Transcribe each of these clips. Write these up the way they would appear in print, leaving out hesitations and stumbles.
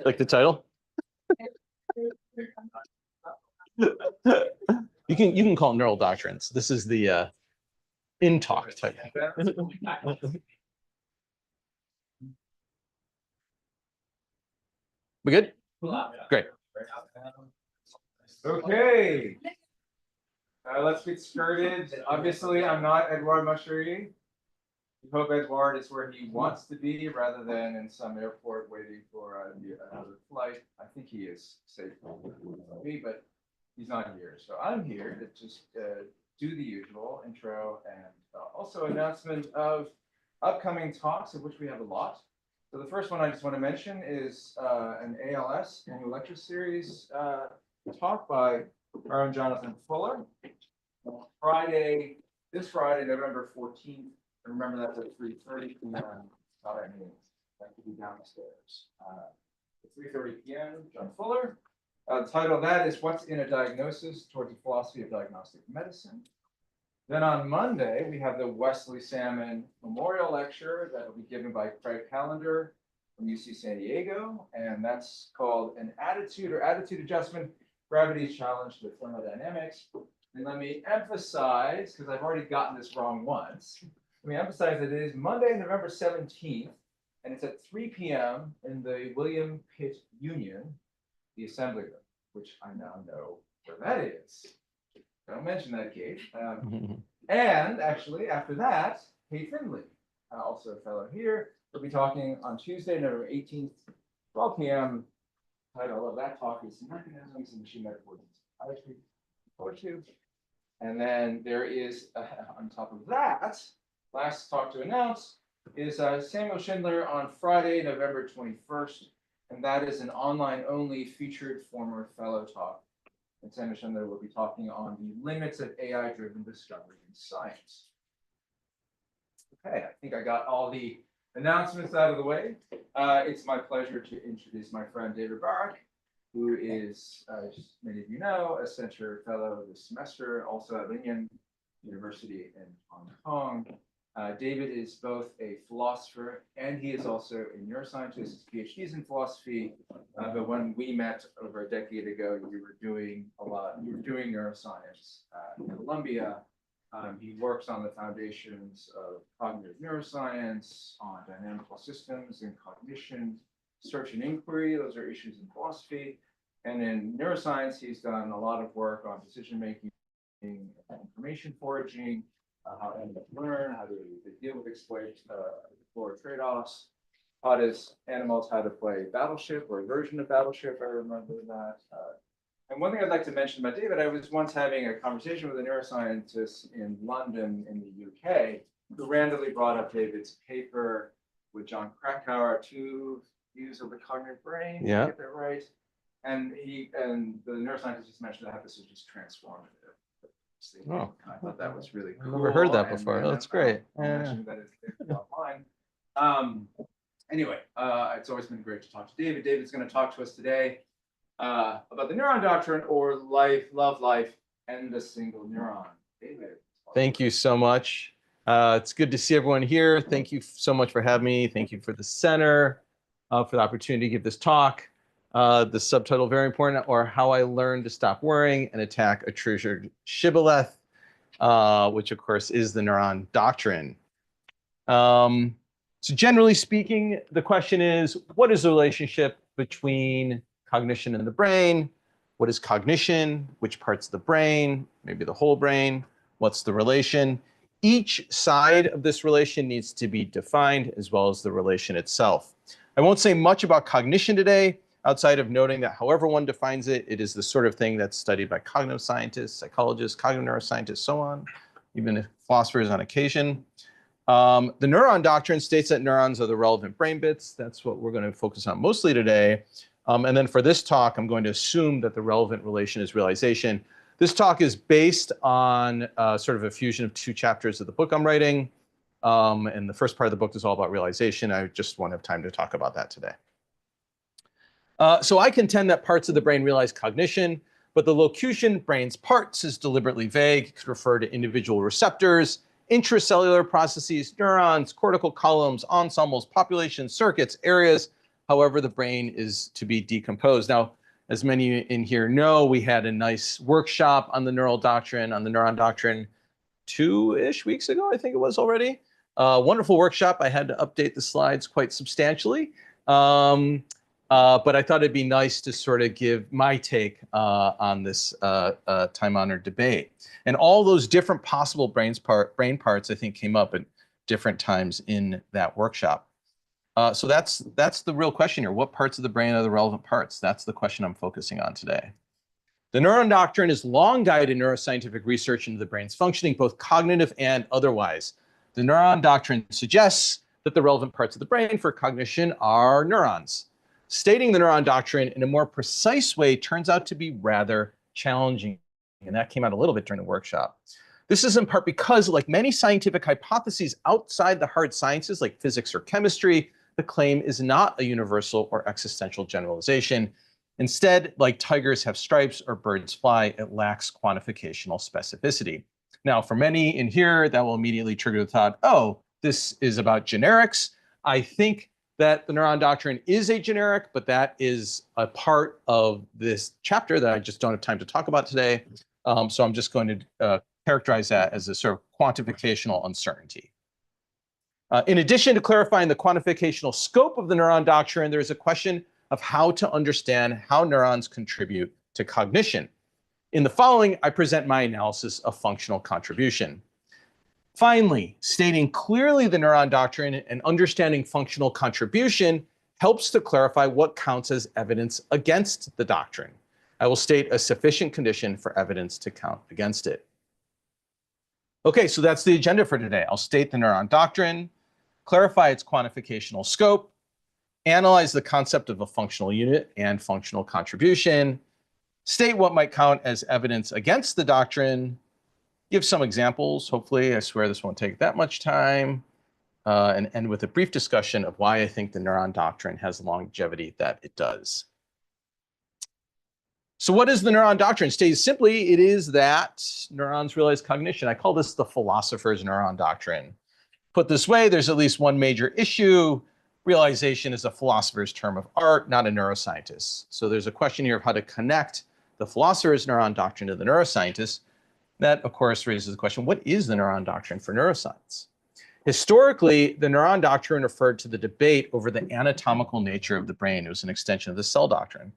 Like the title? You can call it Neural Doctrines. This is the in talk type. We good? Great. Okay. Let's get started. Obviously, I'm not Edouard Macheri. I hope Edouard is where he wants to be rather than in some airport waiting for another flight. I think he is safe for me, but he's not here. So I'm here to just do the usual intro and also announcement of upcoming talks, of which we have a lot. So the first one I just want to mention is an ALS, annual lecture series talk by our own Jonathan Fuller. This Friday, November 14th. And remember that's at 3:30 p.m. Not at meetings. That could be downstairs. At 3:30 p.m. John Fuller. The title of that is "What's in a Diagnosis Towards a Philosophy of Diagnostic Medicine." Then on Monday, we have the Wesley Salmon Memorial Lecture that will be given by Craig Callender from UC San Diego. And that's called An Attitude or Attitude Adjustment, Gravity's Challenge to Thermodynamics. And let me emphasize, because I've already gotten this wrong once, let me emphasize that it is Monday, November 17th, and it's at 3 p.m. in the William Pitt Union, the Assembly Room, which I now know where that is. Don't mention that, Kate. And actually, after that, Kate Findlay, also a fellow here, will be talking on Tuesday, November 18th, 12 p.m. Title of that talk is Mechanisms in Machine Metaphors and Psychiatry. And then there is, on top of that, last talk to announce is Samuel Schindler on Friday, November 21st. And that is an online-only featured former fellow talk. And Samuel Schindler will be talking on the limits of AI-driven discovery in science. Okay, I think I got all the announcements out of the way. It's my pleasure to introduce my friend David Barak, who is, as many of you know, a Center Fellow this semester, also at Lingnan University in Hong Kong. David is both a philosopher and he is also a neuroscientist. His PhD is in philosophy, but when we met over a decade ago, you were doing neuroscience at Columbia. He works on the foundations of cognitive neuroscience, on dynamical systems and cognition, search and inquiry. Those are issues in philosophy. And in neuroscience, he's done a lot of work on decision-making, information foraging, how animals learn, how do they deal with explore trade-offs, taught his animals how to play Battleship or a version of Battleship, I remember that. And one thing I'd like to mention about David, I was once having a conversation with a neuroscientist in London in the UK who randomly brought up David's paper with John Krakauer, 2 Views of the Cognitive Brain, Yeah. Get that right. And the neuroscientist just mentioned that this is just transformative. Oh. I thought that was really cool. I've never heard that before. That's great. I'll mention that it's offline. Anyway, it's always been great to talk to David. David's going to talk to us today about the Neuron Doctrine, or life, love life, and the single neuron. David. Thank you so much. It's good to see everyone here. Thank you so much for having me. Thank you for the center for the opportunity to give this talk. The subtitle, very important, or How I Learned to Stop Worrying and Attack a Treasured Shibboleth, which of course is the Neuron Doctrine. So generally speaking, the question is, what is the relationship between cognition and the brain? What is cognition? Which parts of the brain? Maybe the whole brain? What's the relation? Each side of this relation needs to be defined, as well as the relation itself. I won't say much about cognition today, outside of noting that however one defines it, it is the sort of thing that's studied by cognitive scientists, psychologists, cognitive neuroscientists, so on, even philosophers on occasion. The Neuron Doctrine states that neurons are the relevant brain bits. That's what we're going to focus on mostly today. And then for this talk, I'm going to assume that the relevant relation is realization. This talk is based on sort of a fusion of 2 chapters of the book I'm writing. And the first part of the book is all about realization. I just won't have time to talk about that today. So I contend that parts of the brain realize cognition, but the locution brain's parts is deliberately vague. It could refer to individual receptors, intracellular processes, neurons, cortical columns, ensembles, populations, circuits, areas, however the brain is to be decomposed. Now, as many in here know, we had a nice workshop on the neural doctrine, on the Neuron Doctrine 2-ish weeks ago, I think it was already. Wonderful workshop. I had to update the slides quite substantially. But I thought it'd be nice to sort of give my take on this time-honored debate. And all those different possible brain parts, I think, came up at different times in that workshop. So that's the real question here. What parts of the brain are the relevant parts? That's the question I'm focusing on today. The Neuron Doctrine has long guided neuroscientific research into the brain's functioning, both cognitive and otherwise. The Neuron Doctrine suggests that the relevant parts of the brain for cognition are neurons. Stating the Neuron Doctrine in a more precise way turns out to be rather challenging, and that came out a little bit during the workshop. This is in part because, like many scientific hypotheses outside the hard sciences like physics or chemistry, the claim is not a universal or existential generalization. Instead, like tigers have stripes or birds fly, it lacks quantificational specificity. Now, for many in here, that will immediately trigger the thought, oh, this is about generics. I think that the Neuron Doctrine is a generic, but that is a part of this chapter that I just don't have time to talk about today. So I'm just going to characterize that as a sort of quantificational uncertainty. In addition to clarifying the quantificational scope of the Neuron Doctrine, there is a question of how to understand how neurons contribute to cognition. In the following, I present my analysis of functional contribution. Finally, stating clearly the Neuron Doctrine and understanding functional contribution helps to clarify what counts as evidence against the doctrine. I will state a sufficient condition for evidence to count against it. Okay, so that's the agenda for today. I'll state the Neuron Doctrine, clarify its quantificational scope, analyze the concept of a functional unit and functional contribution, state what might count as evidence against the doctrine, give some examples. Hopefully, I swear this won't take that much time, and end with a brief discussion of why I think the Neuron Doctrine has the longevity that it does. So what is the Neuron Doctrine? Stated simply, it is that neurons realize cognition. I call this the philosopher's Neuron Doctrine. Put this way, there's at least one major issue. Realization is a philosopher's term of art, not a neuroscientist. So there's a question here of how to connect the philosopher's Neuron Doctrine to the neuroscientist. That, of course, raises the question, what is the Neuron Doctrine for neuroscience? Historically, the Neuron Doctrine referred to the debate over the anatomical nature of the brain. It was an extension of the cell doctrine.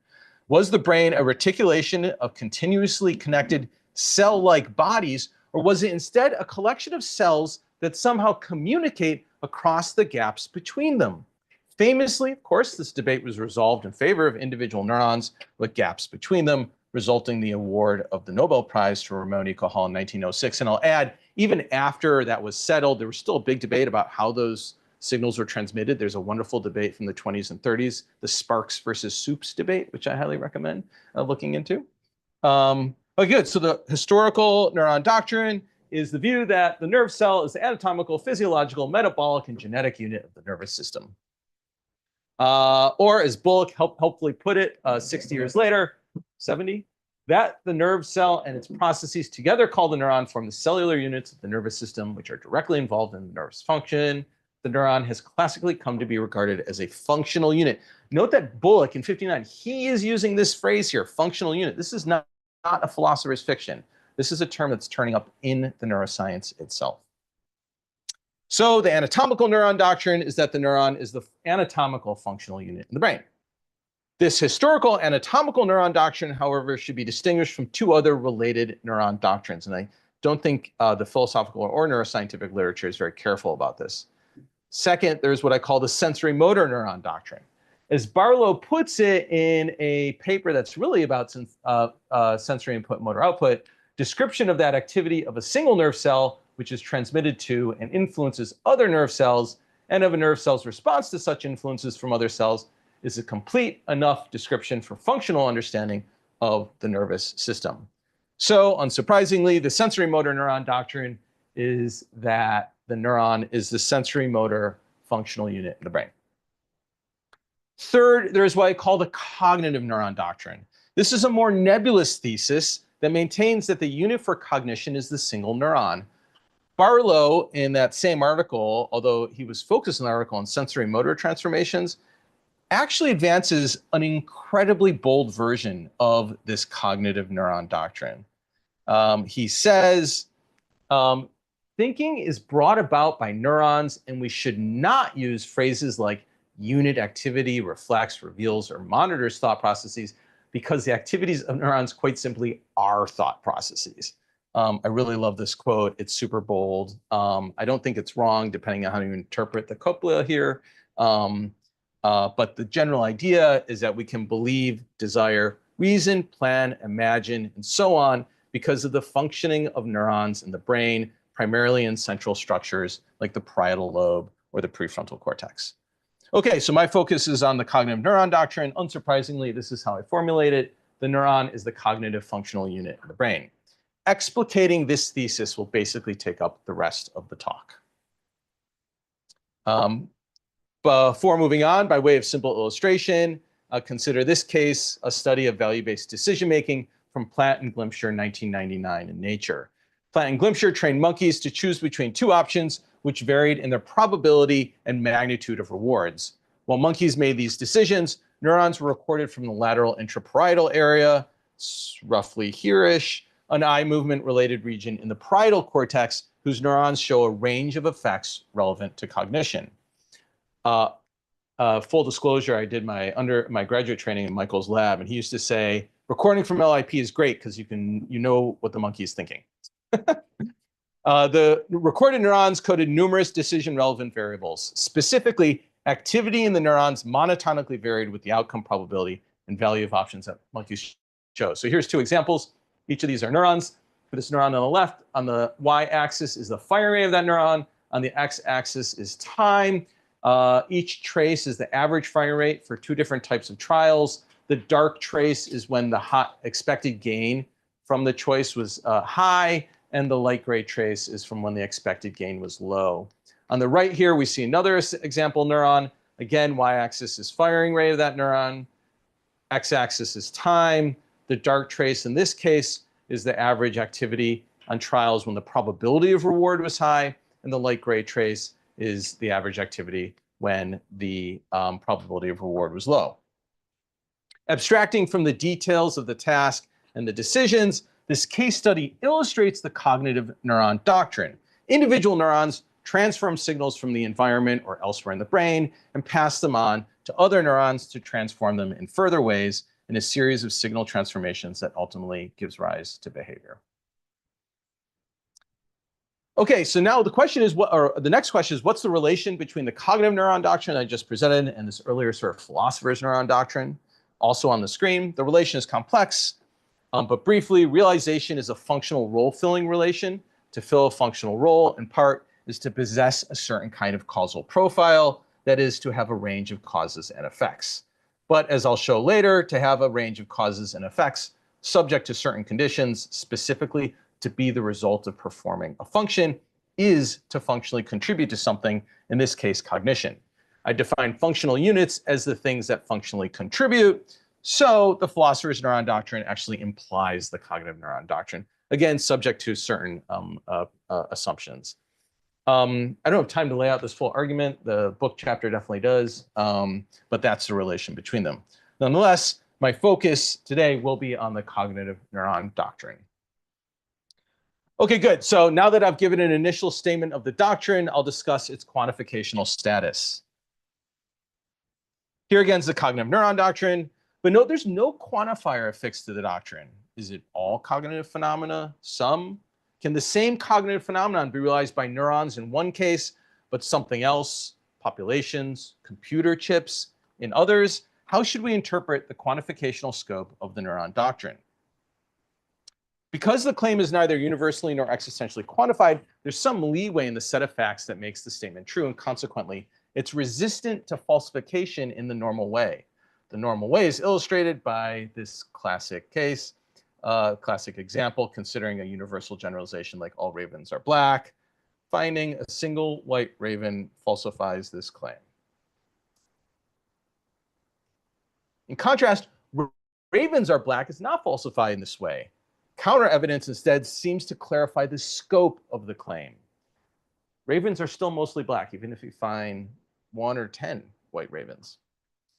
Was the brain a reticulation of continuously connected cell-like bodies, or was it instead a collection of cells that somehow communicate across the gaps between them? Famously, of course, this debate was resolved in favor of individual neurons with gaps between them, resulting in the award of the Nobel Prize to Ramon y Cajal in 1906. And I'll add, even after that was settled, there was still a big debate about how those signals were transmitted. There's a wonderful debate from the 20s and 30s, the Sparks versus Soups debate, which I highly recommend looking into. Okay, good. So the historical Neuron Doctrine is the view that the nerve cell is the anatomical, physiological, metabolic, and genetic unit of the nervous system. Or as Bullock helpfully put it 60 years later, 70, that the nerve cell and its processes together called the neuron form the cellular units of the nervous system, which are directly involved in the nerve's function. The neuron has classically come to be regarded as a functional unit. Note that Bullock in 59, he is using this phrase here, functional unit. This is not a philosopher's fiction. This is a term that's turning up in the neuroscience itself. So the anatomical Neuron Doctrine is that the neuron is the anatomical functional unit in the brain. This historical anatomical Neuron Doctrine, however, should be distinguished from two other related neuron doctrines. And I don't think the philosophical or neuroscientific literature is very careful about this. Second, there's what I call the sensory motor neuron doctrine. As Barlow puts it in a paper that's really about sensory input, motor output, description of that activity of a single nerve cell, which is transmitted to and influences other nerve cells, and of a nerve cell's response to such influences from other cells, is a complete enough description for functional understanding of the nervous system. So, unsurprisingly, the sensory motor neuron doctrine is that the neuron is the sensory motor functional unit in the brain. Third, there's what I call the cognitive neuron doctrine. This is a more nebulous thesis that maintains that the unit for cognition is the single neuron. Barlow, in that same article, although he was focused in the article on sensory motor transformations, actually advances an incredibly bold version of this cognitive neuron doctrine. He says, thinking is brought about by neurons, and we should not use phrases like unit activity, reflects, reveals, or monitors thought processes, because the activities of neurons quite simply are thought processes. I really love this quote. It's super bold. I don't think it's wrong, depending on how you interpret the copula here. But the general idea is that we can believe, desire, reason, plan, imagine, and so on because of the functioning of neurons in the brain, primarily in central structures like the parietal lobe or the prefrontal cortex. Okay, so my focus is on the cognitive neuron doctrine. Unsurprisingly, this is how I formulate it. The neuron is the cognitive functional unit of the brain. Explicating this thesis will basically take up the rest of the talk. Before moving on, by way of simple illustration, consider this case a study of value-based decision-making from Platt and Glimcher in 1999 in Nature. Platt and Glimcher trained monkeys to choose between two options which varied in their probability and magnitude of rewards. While monkeys made these decisions, neurons were recorded from the lateral intraparietal area, roughly here-ish, an eye movement-related region in the parietal cortex, whose neurons show a range of effects relevant to cognition. Full disclosure, I did my graduate training in Michael's lab, and he used to say, recording from LIP is great because you know what the monkey is thinking. The recorded neurons coded numerous decision-relevant variables. Specifically, activity in the neurons monotonically varied with the outcome probability and value of options that monkeys chose. So here's two examples. Each of these are neurons. For this neuron on the left, on the y-axis is the firing rate of that neuron. On the x-axis is time. Each trace is the average firing rate for two different types of trials. The dark trace is when the expected gain from the choice was high, and the light gray trace is from when the expected gain was low. On the right here, we see another example neuron. Again, y-axis is firing rate of that neuron. X-axis is time. The dark trace in this case is the average activity on trials when the probability of reward was high, and the light gray trace is the average activity when the probability of reward was low. Abstracting from the details of the task and the decisions, this case study illustrates the cognitive neuron doctrine. Individual neurons transform signals from the environment or elsewhere in the brain and pass them on to other neurons to transform them in further ways in a series of signal transformations that ultimately gives rise to behavior. Okay, so now the question is, the next question is, what's the relation between the cognitive neuron doctrine I just presented and this earlier sort of philosopher's neuron doctrine? Also on the screen, the relation is complex, but briefly, realization is a functional role-filling relation. To fill a functional role, in part, is to possess a certain kind of causal profile, that is, to have a range of causes and effects. But as I'll show later, to have a range of causes and effects subject to certain conditions, specifically to be the result of performing a function, is to functionally contribute to something, in this case, cognition. I define functional units as the things that functionally contribute. So the philosopher's neuron doctrine actually implies the cognitive neuron doctrine, again, subject to certain assumptions. I don't have time to lay out this full argument. The book chapter definitely does, but that's the relation between them. Nonetheless, my focus today will be on the cognitive neuron doctrine. Okay, good. So now that I've given an initial statement of the doctrine, I'll discuss its quantificational status. Here again is the cognitive neuron doctrine, but note there's no quantifier affixed to the doctrine. Is it all cognitive phenomena? Some? Can the same cognitive phenomenon be realized by neurons in one case, but something else, populations, computer chips, in others? How should we interpret the quantificational scope of the neuron doctrine? Because the claim is neither universally nor existentially quantified, there's some leeway in the set of facts that makes the statement true, and consequently, it's resistant to falsification in the normal way. The normal way is illustrated by this classic case, classic example, considering a universal generalization like all ravens are black. Finding a single white raven falsifies this claim. In contrast, ravens are black is not falsified in this way. Counter evidence instead seems to clarify the scope of the claim. Ravens are still mostly black, even if you find 1 or 10 white ravens.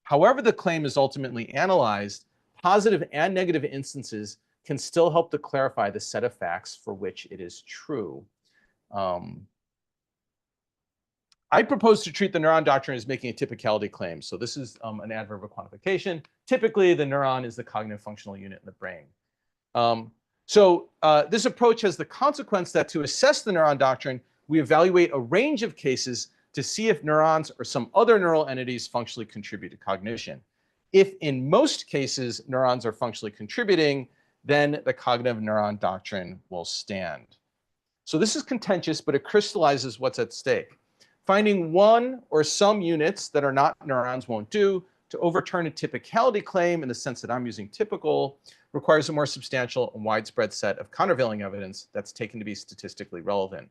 However the claim is ultimately analyzed, positive and negative instances can still help to clarify the set of facts for which it is true. I propose to treat the neuron doctrine as making a typicality claim. So this is an adverb of quantification. Typically, the neuron is the cognitive functional unit in the brain. This approach has the consequence that to assess the neuron doctrine, we evaluate a range of cases to see if neurons or some other neural entities functionally contribute to cognition. If in most cases neurons are functionally contributing, then the cognitive neuron doctrine will stand. So this is contentious, but it crystallizes what's at stake. Finding one or some units that are not neurons won't do. To overturn a typicality claim in the sense that I'm using typical requires a more substantial and widespread set of countervailing evidence that's taken to be statistically relevant.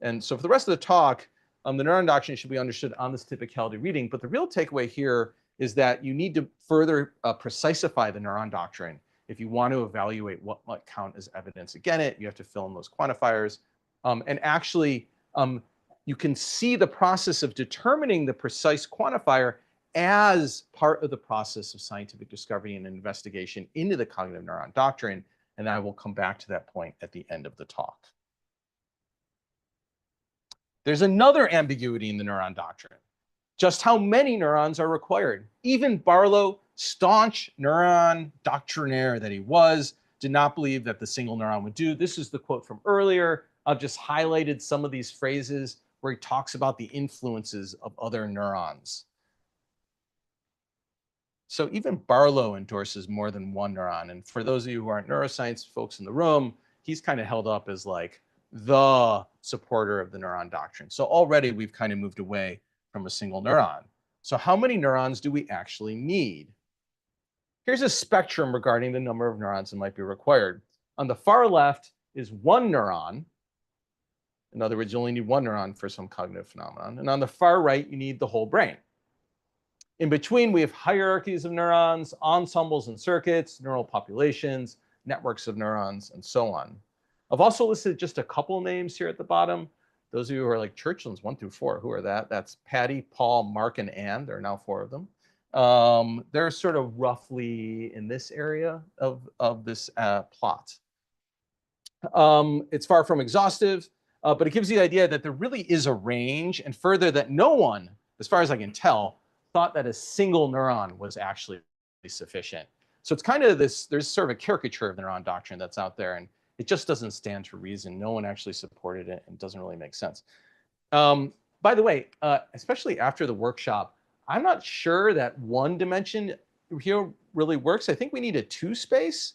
And so for the rest of the talk, the neuron doctrine should be understood on this typicality reading, but the real takeaway here is that you need to further precisify the neuron doctrine. If you want to evaluate what might count as evidence against it, you have to fill in those quantifiers. And actually, you can see the process of determining the precise quantifier as part of the process of scientific discovery and investigation into the cognitive neuron doctrine. And I will come back to that point at the end of the talk. There's another ambiguity in the neuron doctrine. Just how many neurons are required? Even Barlow, staunch neuron doctrinaire that he was, did not believe that the single neuron would do. This is the quote from earlier. I've just highlighted some of these phrases where he talks about the influences of other neurons. So even Barlow endorses more than one neuron. And for those of you who aren't neuroscience folks in the room, he's kind of held up as like the supporter of the neuron doctrine. So already we've kind of moved away from a single neuron. So how many neurons do we actually need? Here's a spectrum regarding the number of neurons that might be required. On the far left is one neuron. In other words, you only need one neuron for some cognitive phenomenon. And on the far right, you need the whole brain. In between, we have hierarchies of neurons, ensembles and circuits, neural populations, networks of neurons, and so on. I've also listed just a couple names here at the bottom. Those of you who are like Churchlands 1 through 4, who are that? That's Patty, Paul, Mark, and Ann. There are now 4 of them. They're sort of roughly in this area of this plot. It's far from exhaustive, but it gives you the idea that there really is a range, and further that no one, as far as I can tell, thought that a single neuron was actually sufficient. So it's kind of this, there's sort of a caricature of the neuron doctrine that's out there, and it just doesn't stand to reason. No one actually supported it, and it doesn't really make sense. By the way, especially after the workshop, I'm not sure that one dimension here really works. I think we need a 2 space.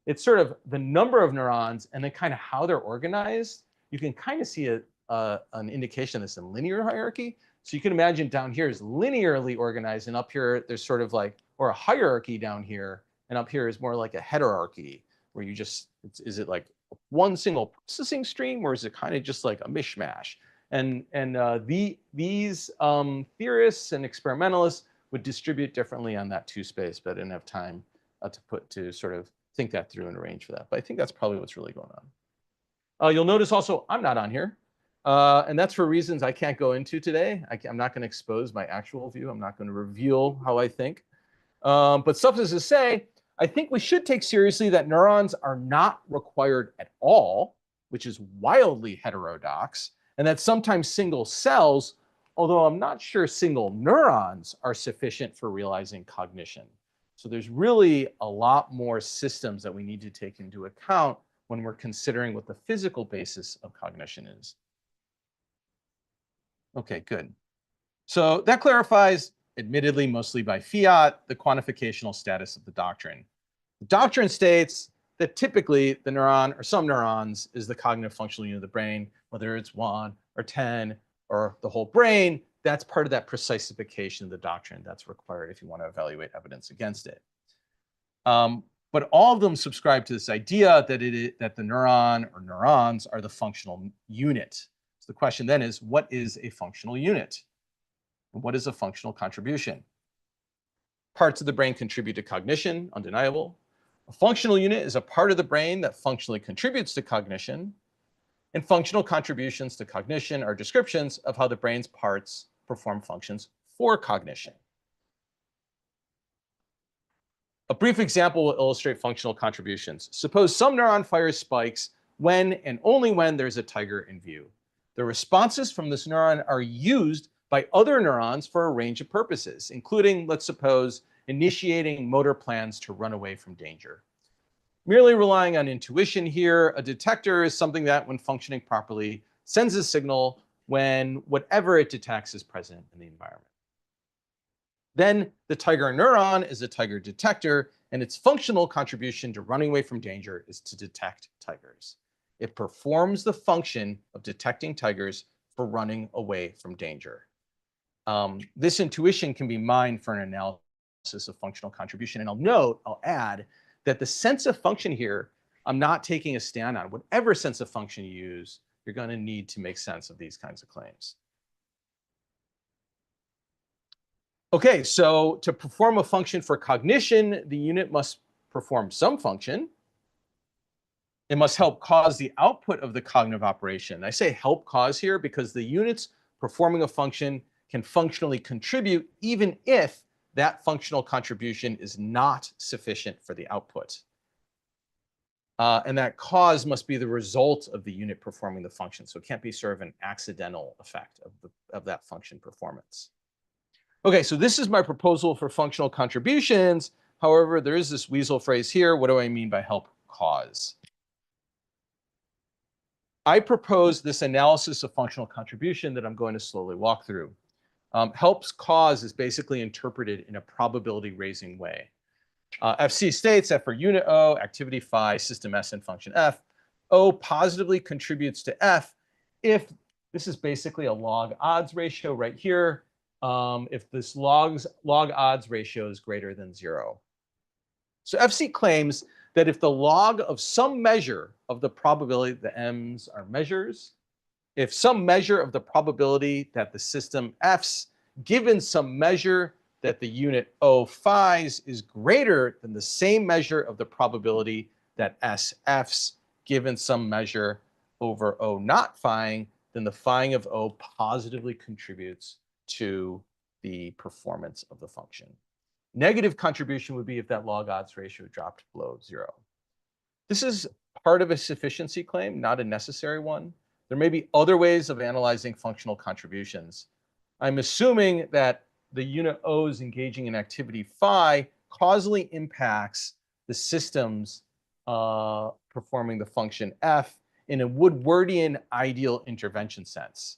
It's sort of the number of neurons and then kind of how they're organized. You can kind of see an indication of this in linear hierarchy. So you can imagine down here is linearly organized, and up here there's sort of like, or a hierarchy down here, and up here is more like a heterarchy, where you just, is it like one single processing stream, or is it kind of just like a mishmash? And these theorists and experimentalists would distribute differently on that 2 space, but I didn't have time to sort of think that through and arrange for that. But I think that's probably what's really going on. You'll notice also I'm not on here. And that's for reasons I can't go into today. I'm not going to expose my actual view. I'm not going to reveal how I think. But suffice to say, I think we should take seriously that neurons are not required at all, which is wildly heterodox, and that sometimes single cells, although I'm not sure single neurons, are sufficient for realizing cognition. So there's really a lot more systems that we need to take into account when we're considering what the physical basis of cognition is. Okay, good. So that clarifies, admittedly mostly by fiat, the quantificational status of the doctrine. The doctrine states that typically the neuron or some neurons is the cognitive functional unit of the brain, whether it's 1 or 10 or the whole brain. That's part of that precisification of the doctrine that's required if you want to evaluate evidence against it. But all of them subscribe to this idea that that the neuron or neurons are the functional unit. So the question then is, what is a functional unit? And what is a functional contribution? Parts of the brain contribute to cognition, undeniable. A functional unit is a part of the brain that functionally contributes to cognition. And functional contributions to cognition are descriptions of how the brain's parts perform functions for cognition. A brief example will illustrate functional contributions. Suppose some neuron fires spikes when and only when there's a tiger in view. The responses from this neuron are used by other neurons for a range of purposes, including, let's suppose, initiating motor plans to run away from danger. Merely relying on intuition here, a detector is something that, when functioning properly, sends a signal when whatever it detects is present in the environment. Then the tiger neuron is a tiger detector, and its functional contribution to running away from danger is to detect tigers. It performs the function of detecting tigers for running away from danger. This intuition can be mined for an analysis of functional contribution. And I'll add that the sense of function here, I'm not taking a stand on. Whatever sense of function you use, you're going to need to make sense of these kinds of claims. Okay, so to perform a function for cognition, the unit must perform some function. It must help cause the output of the cognitive operation. I say help cause here because the units performing a function can functionally contribute even if that functional contribution is not sufficient for the output. And that cause must be the result of the unit performing the function. So it can't be sort of an accidental effect of that function performance. Okay, so this is my proposal for functional contributions. However, there is this weasel phrase here. What do I mean by help cause? I propose this analysis of functional contribution that I'm going to slowly walk through. Helps cause is basically interpreted in a probability raising way. FC states that for unit O, activity phi, system S, and function F, O positively contributes to F if this is basically a log odds ratio right here. If this log odds ratio is greater than 0. So FC claims that if the log of some measure of the probability, the M's are measures, if some measure of the probability that the system F's given some measure that the unit O phi's is greater than the same measure of the probability that SF's given some measure over O not phiing, then the phiing of O positively contributes to the performance of the function. Negative contribution would be if that log odds ratio dropped below 0. This is part of a sufficiency claim, not a necessary one. There may be other ways of analyzing functional contributions. I'm assuming that the unit O's engaging in activity phi causally impacts the systems performing the function F in a Woodwardian ideal intervention sense.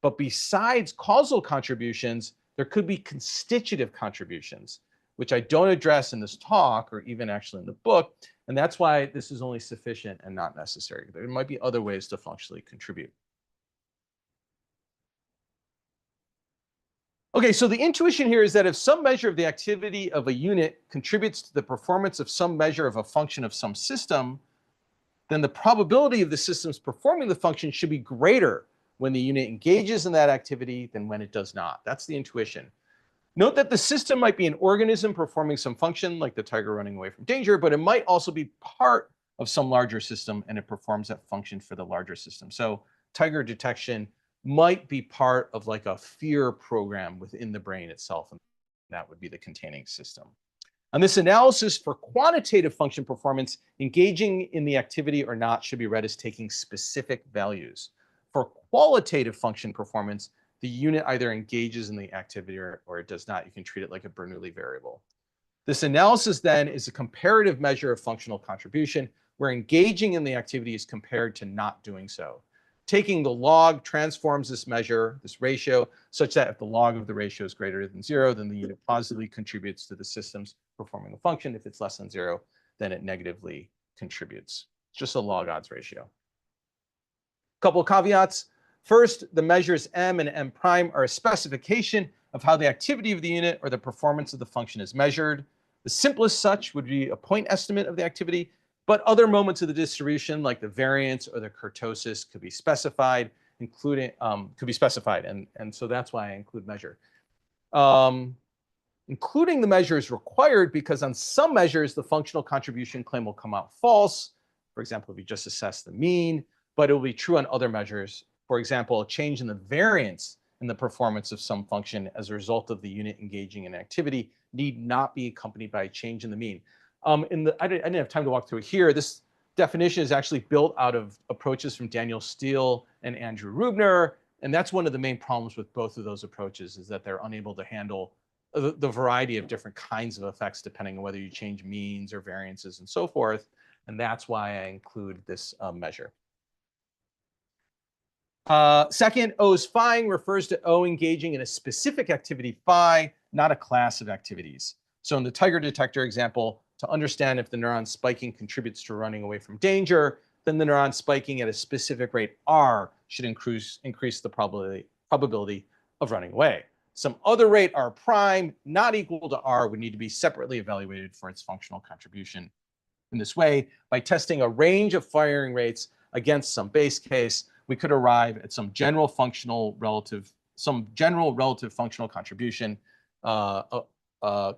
But besides causal contributions, there could be constitutive contributions, which I don't address in this talk or even actually in the book. And that's why this is only sufficient and not necessary. There might be other ways to functionally contribute. Okay, so the intuition here is that if some measure of the activity of a unit contributes to the performance of some measure of a function of some system, then the probability of the systems performing the function should be greater when the unit engages in that activity than when it does not. That's the intuition. Note that the system might be an organism performing some function, like the tiger running away from danger, but it might also be part of some larger system, and it performs that function for the larger system. So tiger detection might be part of like a fear program within the brain itself, and that would be the containing system. On this analysis for quantitative function performance, engaging in the activity or not should be read as taking specific values. For qualitative function performance, the unit either engages in the activity or it does not. You can treat it like a Bernoulli variable. This analysis then is a comparative measure of functional contribution, where engaging in the activity is compared to not doing so. Taking the log transforms this measure, this ratio, such that if the log of the ratio is greater than 0, then the unit positively contributes to the systems performing the function. If it's less than 0, then it negatively contributes. It's just a log odds ratio. Couple of caveats. First, the measures M and M prime are a specification of how the activity of the unit or the performance of the function is measured. The simplest such would be a point estimate of the activity, but other moments of the distribution, like the variance or the kurtosis, could be specified, including and so that's why I include measure. Including the measure is required because on some measures, the functional contribution claim will come out false. For example, if you just assess the mean, but it will be true on other measures. For example, a change in the variance in the performance of some function as a result of the unit engaging in activity need not be accompanied by a change in the mean. I didn't have time to walk through it here. This definition is actually built out of approaches from Daniel Steele and Andrew Rubner. And that's one of the main problems with both of those approaches, is that they're unable to handle the variety of different kinds of effects depending on whether you change means or variances and so forth. And that's why I include this measure. Second, O's phi refers to O engaging in a specific activity phi, not a class of activities. So in the tiger detector example, to understand if the neuron spiking contributes to running away from danger, then the neuron spiking at a specific rate R should increase the probability of running away. Some other rate R prime not equal to R would need to be separately evaluated for its functional contribution. In this way, by testing a range of firing rates against some base case, we could arrive at some general relative functional contribution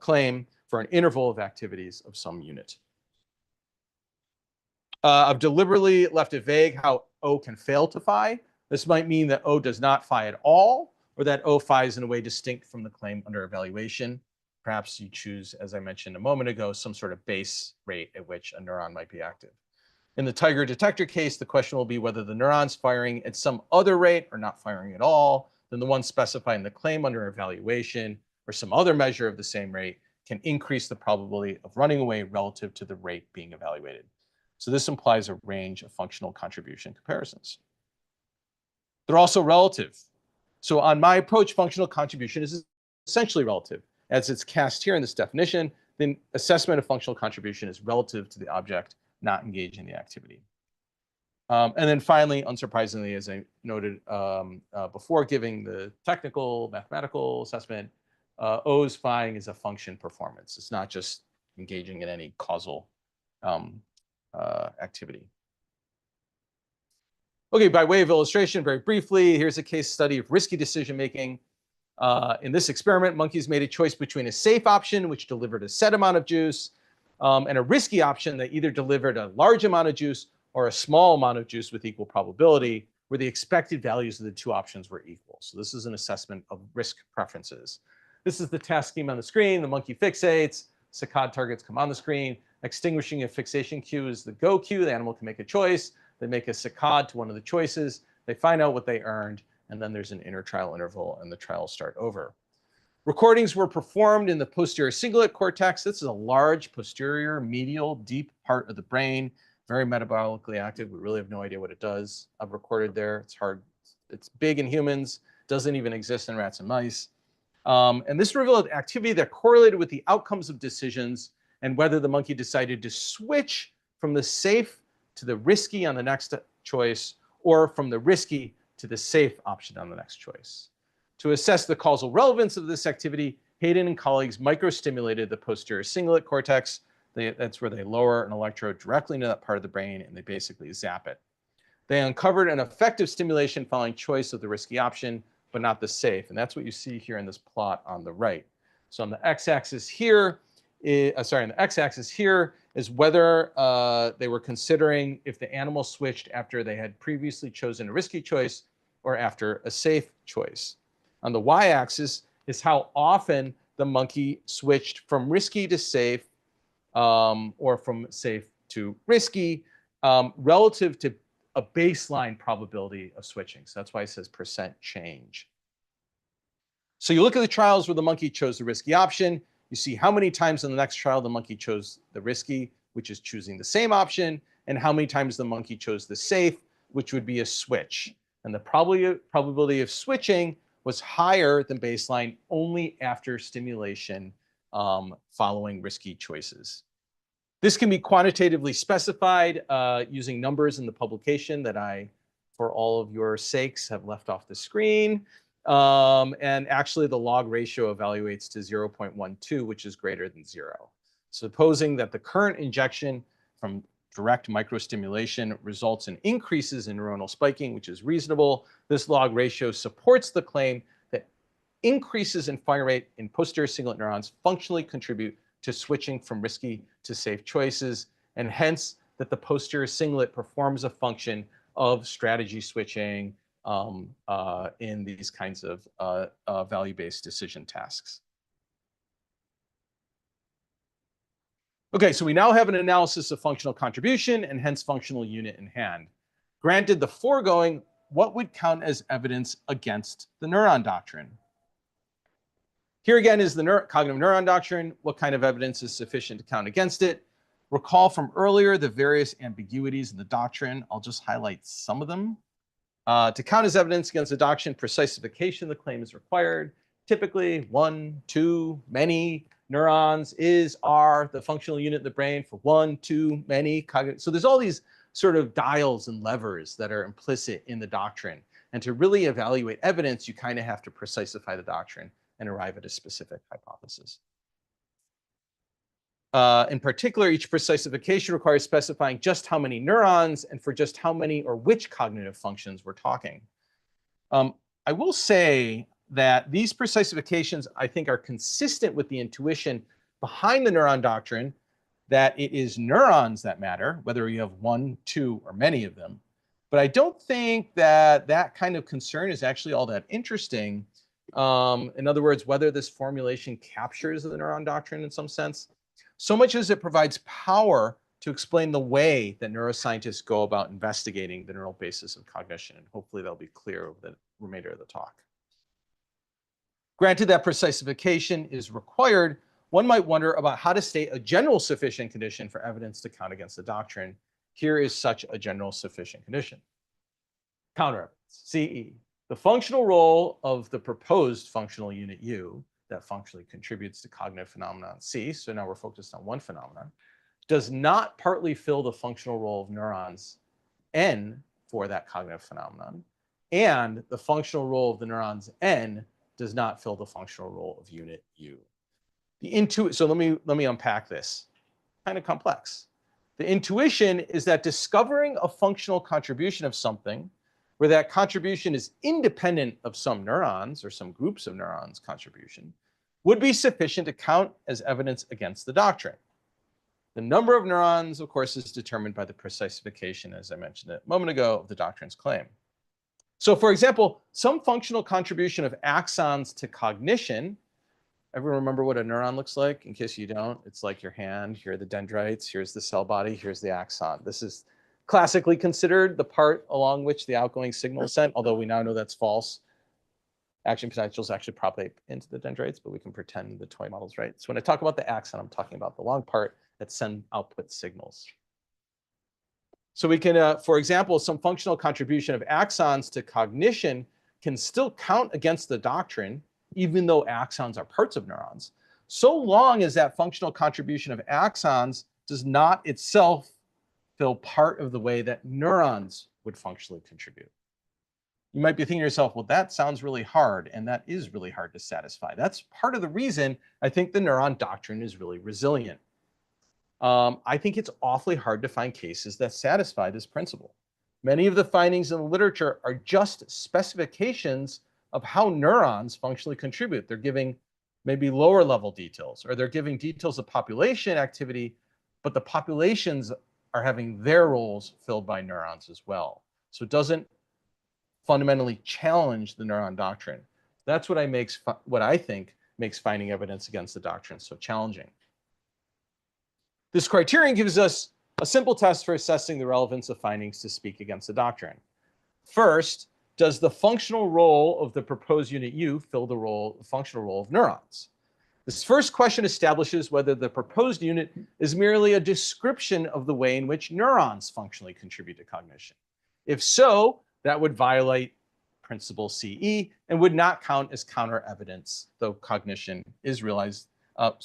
claim for an interval of activities of some unit. I've deliberately left it vague how O can fail to phi. This might mean that O does not phi at all, or that O phi is in a way distinct from the claim under evaluation. Perhaps you choose, as I mentioned a moment ago, some sort of base rate at which a neuron might be active. In the tiger detector case, the question will be whether the neuron's firing at some other rate or not firing at all than the one specified in the claim under evaluation, or some other measure of the same rate can increase the probability of running away relative to the rate being evaluated. So this implies a range of functional contribution comparisons. They're also relative. So on my approach, functional contribution is essentially relative. As it's cast here in this definition, then assessment of functional contribution is relative to the object not engaged in the activity. And then finally, unsurprisingly, as I noted before giving the technical mathematical assessment, O's phi is a function performance. It's not just engaging in any causal activity. Okay, by way of illustration, very briefly, here's a case study of risky decision-making. In this experiment, monkeys made a choice between a safe option, which delivered a set amount of juice, and a risky option that either delivered a large amount of juice or a small amount of juice with equal probability, where the expected values of the two options were equal. So this is an assessment of risk preferences. This is the task scheme on the screen. The monkey fixates, saccade targets come on the screen. Extinguishing a fixation cue is the go cue. The animal can make a choice. They make a saccade to one of the choices. They find out what they earned, and then there's an intertrial interval, and the trials start over. Recordings were performed in the posterior cingulate cortex. This is a large posterior medial deep part of the brain, very metabolically active. We really have no idea what it does. I've recorded there. It's hard. It's big in humans. Doesn't even exist in rats and mice. And this revealed activity that correlated with the outcomes of decisions and whether the monkey decided to switch from the safe to the risky on the next choice, or from the risky to the safe option on the next choice. To assess the causal relevance of this activity, Hayden and colleagues microstimulated the posterior cingulate cortex. That's where they lower an electrode directly into that part of the brain, and they basically zap it. They uncovered an effective stimulation following choice of the risky option, but not the safe. And that's what you see here in this plot on the right. So on the x-axis here, on the x-axis here is whether they were considering if the animal switched after they had previously chosen a risky choice or after a safe choice. On the y-axis is how often the monkey switched from risky to safe, or from safe to risky, relative to a baseline probability of switching. So that's why it says % change. So you look at the trials where the monkey chose the risky option. You see how many times in the next trial the monkey chose the risky, which is choosing the same option, and how many times the monkey chose the safe, which would be a switch. And the probability of switching was higher than baseline only after stimulation following risky choices. This can be quantitatively specified using numbers in the publication that I, for all of your sakes, have left off the screen. And actually the log ratio evaluates to 0.12, which is greater than 0. Supposing that the current injection from direct microstimulation results in increases in neuronal spiking, which is reasonable, this log ratio supports the claim that increases in fire rate in posterior cingulate neurons functionally contribute to switching from risky to safe choices, and hence that the posterior cingulate performs a function of strategy switching in these kinds of value-based decision tasks. Okay, so we now have an analysis of functional contribution and hence functional unit in hand. Granted the foregoing, what would count as evidence against the neuron doctrine? Here again is the cognitive neuron doctrine. What kind of evidence is sufficient to count against it? Recall from earlier the various ambiguities in the doctrine. I'll just highlight some of them. To count as evidence against the doctrine, precisification of the claim is required. Typically, one, two, many neurons are the functional unit in the brain for one, two, many cognitive. So there's all these sort of dials and levers that are implicit in the doctrine. And to really evaluate evidence, you kind of have to precisify the doctrine and arrive at a specific hypothesis. In particular, each precisification requires specifying just how many neurons and for just how many or which cognitive functions we're talking. I will say that these precisifications, I think, are consistent with the intuition behind the neuron doctrine that it is neurons that matter, whether you have one, two, or many of them. But I don't think that that kind of concern is actually all that interesting. In other words, whether this formulation captures the neuron doctrine in some sense, so much as it provides power to explain the way that neuroscientists go about investigating the neural basis of cognition. And hopefully that'll be clear over the remainder of the talk. Granted that precisification is required, one might wonder about how to state a general sufficient condition for evidence to count against the doctrine. Here is such a general sufficient condition. Counter evidence, CE. The functional role of the proposed functional unit U that functionally contributes to cognitive phenomenon C, so now we're focused on one phenomenon, does not partly fill the functional role of neurons N for that cognitive phenomenon, and the functional role of the neurons N does not fill the functional role of unit U. So let me unpack this. Kind of complex. The intuition is that discovering a functional contribution of something where that contribution is independent of some neurons or some groups of neurons contribution would be sufficient to count as evidence against the doctrine. The number of neurons, of course, is determined by the precisification, as I mentioned a moment ago, of the doctrine's claim. So for example, some functional contribution of axons to cognition. Everyone remember what a neuron looks like? In case you don't, it's like your hand. Here are the dendrites. Here's the cell body. Here's the axon. This is classically considered the part along which the outgoing signal is sent, although we now know that's false. Action potentials actually propagate into the dendrites, but we can pretend the toy model's right. So when I talk about the axon, I'm talking about the long part that sends output signals. So we can, for example, some functional contribution of axons to cognition can still count against the doctrine, even though axons are parts of neurons, so long as that functional contribution of axons does not itself fill part of the way that neurons would functionally contribute. You might be thinking to yourself, well, that sounds really hard, and that is really hard to satisfy. That's part of the reason I think the neuron doctrine is really resilient. I think it's awfully hard to find cases that satisfy this principle. Many of the findings in the literature are just specifications of how neurons functionally contribute. They're giving maybe lower level details, or they're giving details of population activity, but the populations are having their roles filled by neurons as well. So it doesn't fundamentally challenge the neuron doctrine. That's what I think makes finding evidence against the doctrine so challenging. This criterion gives us a simple test for assessing the relevance of findings to speak against the doctrine. First, does the functional role of the proposed unit U fill the functional role of neurons? This first question establishes whether the proposed unit is merely a description of the way in which neurons functionally contribute to cognition. If so, that would violate principle CE and would not count as counter evidence, though cognition is realized, not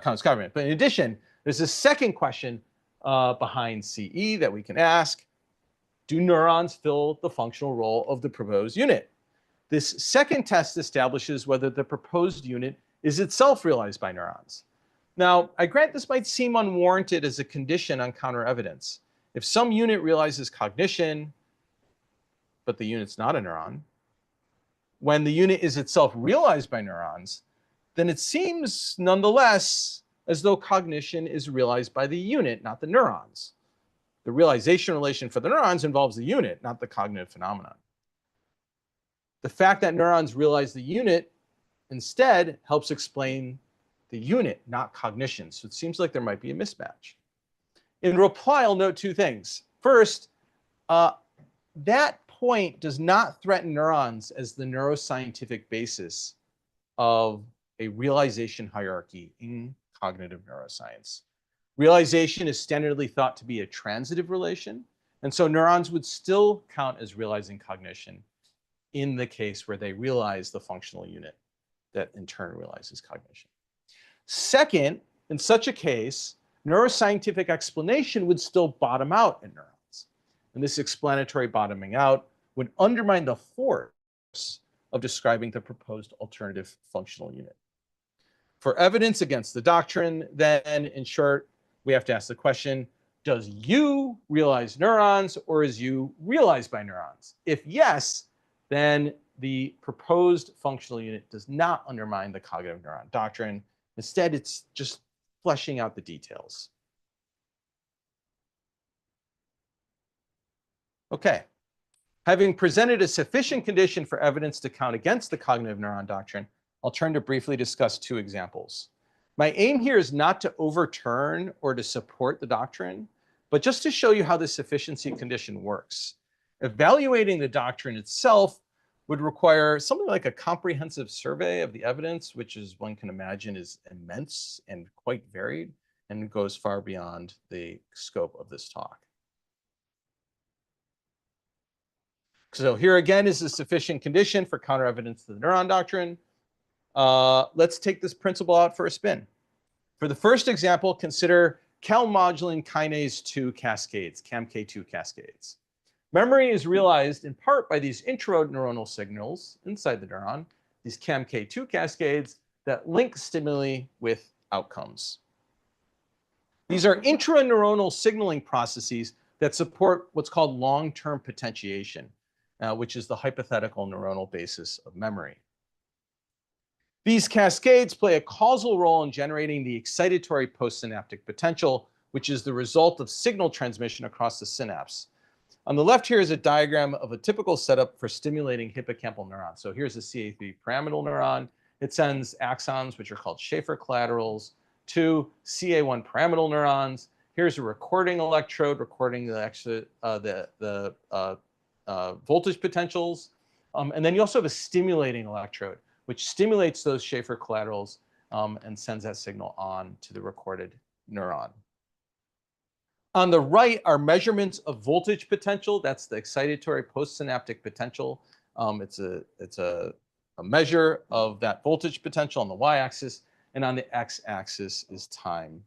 count as counter evidence. But in addition, there's a second question behind CE that we can ask. Do neurons fill the functional role of the proposed unit? This second test establishes whether the proposed unit is itself realized by neurons. Now, I grant this might seem unwarranted as a condition on counter evidence. If some unit realizes cognition, but the unit's not a neuron, when the unit is itself realized by neurons, then it seems nonetheless as though cognition is realized by the unit, not the neurons. the realization relation for the neurons involves the unit, not the cognitive phenomenon. The fact that neurons realize the unit instead helps explain the unit, not cognition. So it seems like there might be a mismatch. In reply, I'll note two things. First, that point does not threaten neurons as the neuroscientific basis of a realization hierarchy in cognitive neuroscience. Realization is standardly thought to be a transitive relation, and so neurons would still count as realizing cognition in the case where they realize the functional unit that in turn realizes cognition. Second, in such a case, neuroscientific explanation would still bottom out in neurons. And this explanatory bottoming out would undermine the force of describing the proposed alternative functional unit. For evidence against the doctrine, then, in short, we have to ask the question, does U realize neurons or is U realized by neurons? If yes, then the proposed functional unit does not undermine the cognitive neuron doctrine. Instead, it's just fleshing out the details. Okay. Having presented a sufficient condition for evidence to count against the cognitive neuron doctrine, I'll turn to briefly discuss two examples. My aim here is not to overturn or to support the doctrine, but just to show you how the sufficiency condition works. Evaluating the doctrine itself would require something like a comprehensive survey of the evidence, which, as one can imagine, is immense and quite varied and goes far beyond the scope of this talk. So here again is a sufficient condition for counter evidence to the neuron doctrine. Let's take this principle out for a spin. For the first example, consider calmodulin kinase 2 cascades, CAMK2 cascades. Memory is realized in part by these intraneuronal signals inside the neuron, these CAMK2 cascades that link stimuli with outcomes. These are intraneuronal signaling processes that support what's called long-term potentiation, which is the hypothetical neuronal basis of memory. These cascades play a causal role in generating the excitatory postsynaptic potential, which is the result of signal transmission across the synapse. On the left here is a diagram of a typical setup for stimulating hippocampal neurons. So here's a CA3 pyramidal neuron. It sends axons, which are called Schaefer collaterals, to CA1 pyramidal neurons. Here's a recording electrode recording the voltage potentials. And then you also have a stimulating electrode, which stimulates those Schaefer collaterals and sends that signal on to the recorded neuron. On the right are measurements of voltage potential. That's the excitatory postsynaptic potential. It's a measure of that voltage potential on the y-axis, and on the x-axis is time.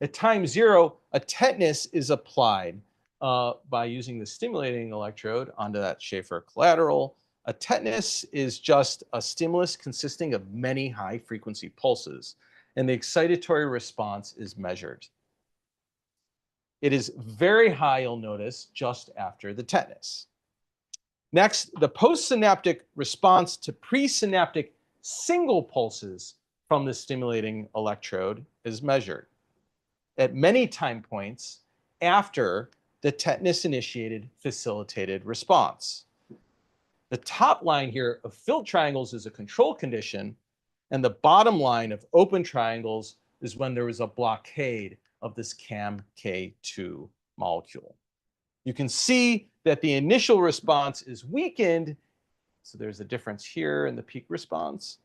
At time 0, a tetanus is applied by using the stimulating electrode onto that Schaefer collateral. A tetanus is just a stimulus consisting of many high-frequency pulses, and the excitatory response is measured. It is very high, you'll notice, just after the tetanus. Next, the postsynaptic response to presynaptic single pulses from the stimulating electrode is measured at many time points after the tetanus-initiated facilitated response. The top line here of filled triangles is a control condition, and the bottom line of open triangles is when there is a blockade of this CAMK2 molecule. You can see that the initial response is weakened, so there's a difference here in the peak response,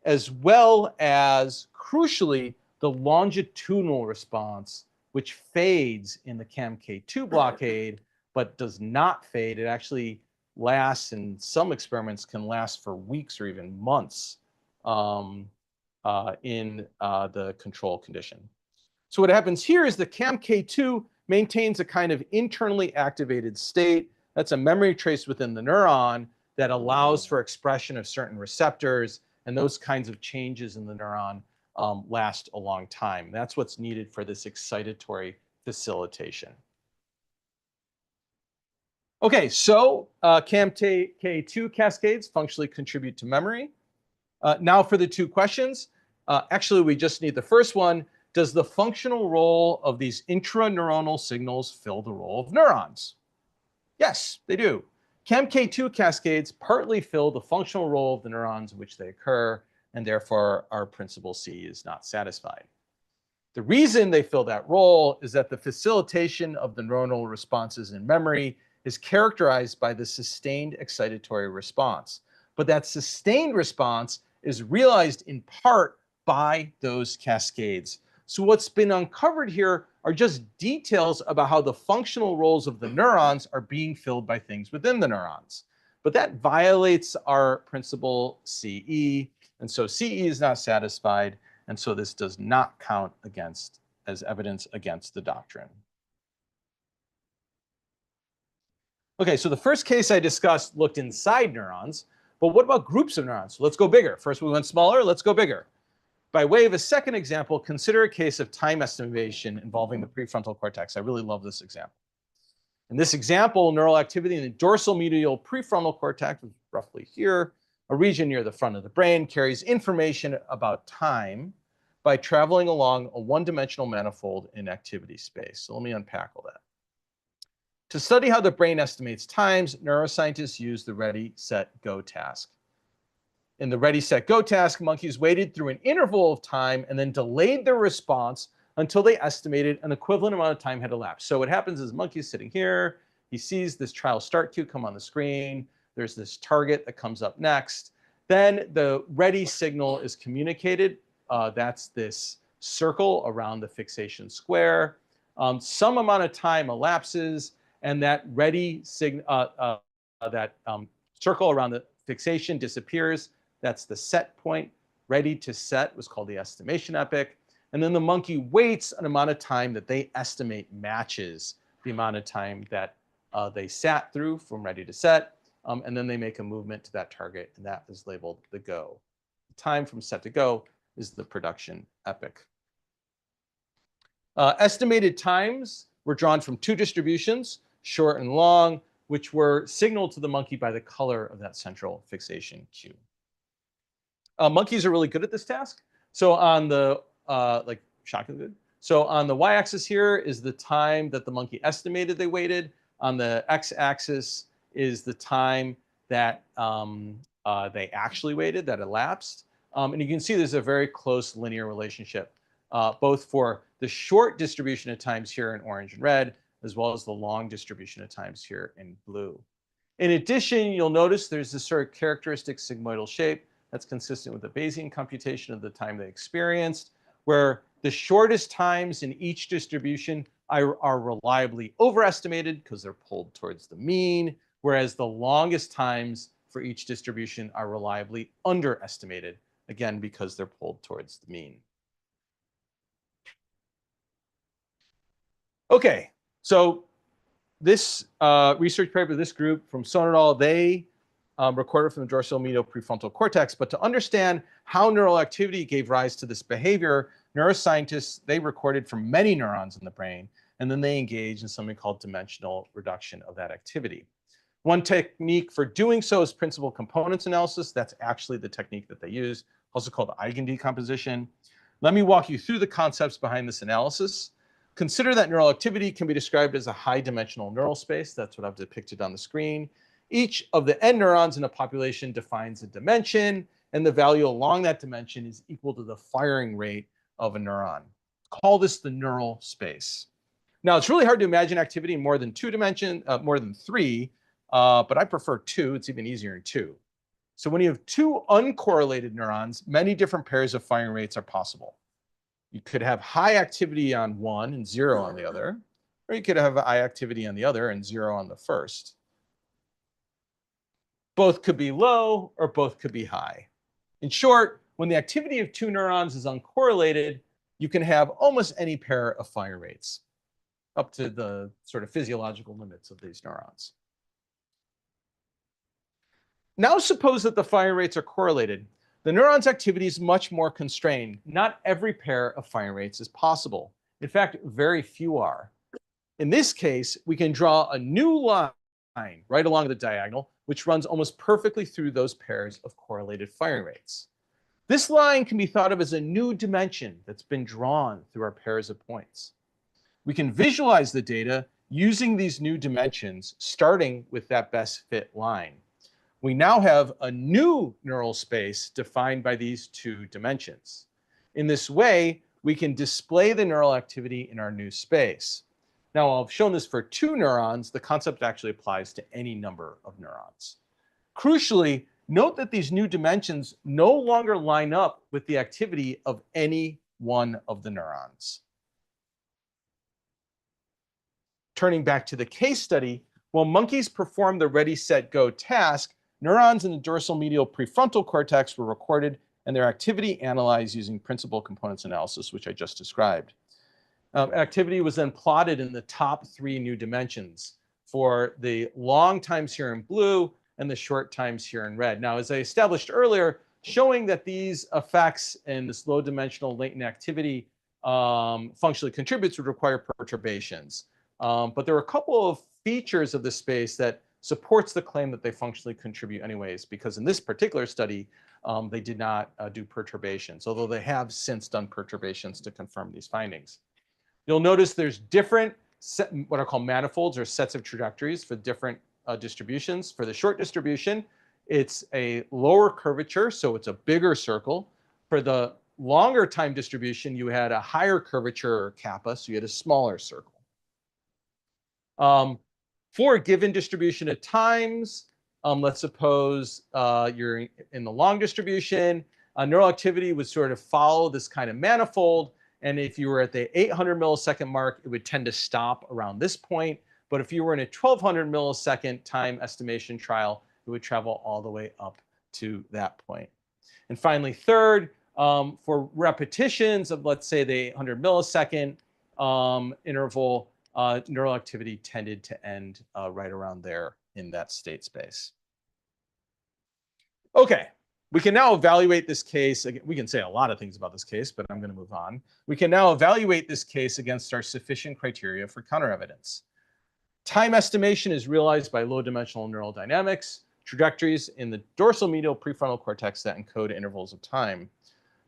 as well as, crucially, the longitudinal response, which fades in the CAMK2 blockade, but does not fade. It actually lasts, in some experiments, can last for weeks or even months in the control condition. So what happens here is the CAMK2 maintains a kind of internally activated state. That's a memory trace within the neuron that allows for expression of certain receptors, and those kinds of changes in the neuron last a long time. That's what's needed for this excitatory facilitation. Okay, so CAMK2 cascades functionally contribute to memory. Now for the two questions. Actually, we just need the first one. does the functional role of these intraneuronal signals fill the role of neurons? Yes, they do. CAMK2 cascades partly fill the functional role of the neurons in which they occur, and therefore our principle C is not satisfied. The reason they fill that role is that the facilitation of the neuronal responses in memory is characterized by the sustained excitatory response. But that sustained response is realized in part by those cascades. So what's been uncovered here are just details about how the functional roles of the neurons are being filled by things within the neurons. But that violates our principle CE, and so CE is not satisfied, and so this does not count as evidence against the doctrine. Okay, so the first case I discussed looked inside neurons, but what about groups of neurons? Let's go bigger. First we went smaller, let's go bigger. By way of a second example, consider a case of time estimation involving the prefrontal cortex. I really love this example. In this example, neural activity in the dorsal medial prefrontal cortex, roughly here, a region near the front of the brain, carries information about time by traveling along a one-dimensional manifold in activity space. So let me unpack all that. To study how the brain estimates times, neuroscientists use the ready, set, go task. In the ready, set, go task, monkeys waited through an interval of time and then delayed their response until they estimated an equivalent amount of time had elapsed. So what happens is monkey's sitting here, he sees this trial start cue come on the screen, there's this target that comes up next, then the ready signal is communicated. That's this circle around the fixation square. Some amount of time elapses, and that circle around the fixation disappears. That's the set point. Ready to set was called the estimation epoch. And then the monkey waits an amount of time that they estimate matches the amount of time that they sat through from ready to set. And then they make a movement to that target, and that is labeled the go. The time from set to go is the production epoch. Estimated times were drawn from two distributions, short and long, which were signaled to the monkey by the color of that central fixation cue. Monkeys are really good at this task. So on the, shockingly good. So on the y-axis here is the time that the monkey estimated they waited. On the x-axis is the time that they actually waited, that elapsed. And you can see there's a very close linear relationship, both for the short distribution of times here in orange and red, as well as the long distribution of times here in blue. In addition, you'll notice there's this sort of characteristic sigmoidal shape that's consistent with the Bayesian computation of the time they experienced, where the shortest times in each distribution are reliably overestimated because they're pulled towards the mean, whereas the longest times for each distribution are reliably underestimated, again, because they're pulled towards the mean. Okay, so this research paper, this group from Son et al., they recorded from the dorsal medial prefrontal cortex. But to understand how neural activity gave rise to this behavior, neuroscientists, they recorded from many neurons in the brain, and then they engaged in something called dimensional reduction of that activity. One technique for doing so is principal components analysis. That's actually the technique that they use, also called eigendecomposition. Let me walk you through the concepts behind this analysis. Consider that neural activity can be described as a high-dimensional neural space. That's what I've depicted on the screen. Each of the n neurons in a population defines a dimension, and the value along that dimension is equal to the firing rate of a neuron. Call this the neural space. Now, it's really hard to imagine activity in more than more than three, but I prefer two. It's even easier in two. So when you have two uncorrelated neurons, many different pairs of firing rates are possible. You could have high activity on one and zero on the other, or you could have high activity on the other and zero on the first. Both could be low or both could be high. In short, when the activity of two neurons is uncorrelated, you can have almost any pair of fire rates up to the sort of physiological limits of these neurons. Now suppose that the fire rates are correlated. The neuron's activity is much more constrained. Not every pair of fire rates is possible. In fact, very few are. In this case, we can draw a new line right along the diagonal, which runs almost perfectly through those pairs of correlated firing rates. This line can be thought of as a new dimension that's been drawn through our pairs of points. We can visualize the data using these new dimensions, starting with that best fit line. We now have a new neural space defined by these two dimensions. In this way, we can display the neural activity in our new space. Now, I've shown this for 2 neurons. The concept actually applies to any number of neurons. Crucially, note that these new dimensions no longer line up with the activity of any one of the neurons. Turning back to the case study, while monkeys performed the ready, set, go task, neurons in the dorsal medial prefrontal cortex were recorded and their activity analyzed using principal components analysis, which I just described. Activity was then plotted in the top 3 new dimensions for the long times here in blue and the short times here in red. Now, as I established earlier, showing that these effects and this low dimensional latent activity functionally contributes would require perturbations. But there are a couple of features of this space that supports the claim that they functionally contribute anyways, because in this particular study, they did not do perturbations, although they have since done perturbations to confirm these findings. You'll notice there's different what are called manifolds or sets of trajectories for different distributions. For the short distribution, it's a lower curvature, so it's a bigger circle. For the longer time distribution, you had a higher curvature or kappa, so you had a smaller circle. For a given distribution of times, let's suppose you're in the long distribution, neural activity would sort of follow this kind of manifold. And if you were at the 800 millisecond mark, it would tend to stop around this point. But if you were in a 1200 millisecond time estimation trial, it would travel all the way up to that point. And finally, third, for repetitions of, let's say, the 800 millisecond interval, neural activity tended to end right around there in that state space. Okay, we can now evaluate this case. We can say a lot of things about this case, but I'm going to move on. We can now evaluate this case against our sufficient criteria for counter-evidence. Time estimation is realized by low-dimensional neural dynamics, trajectories in the dorsal medial prefrontal cortex that encode intervals of time.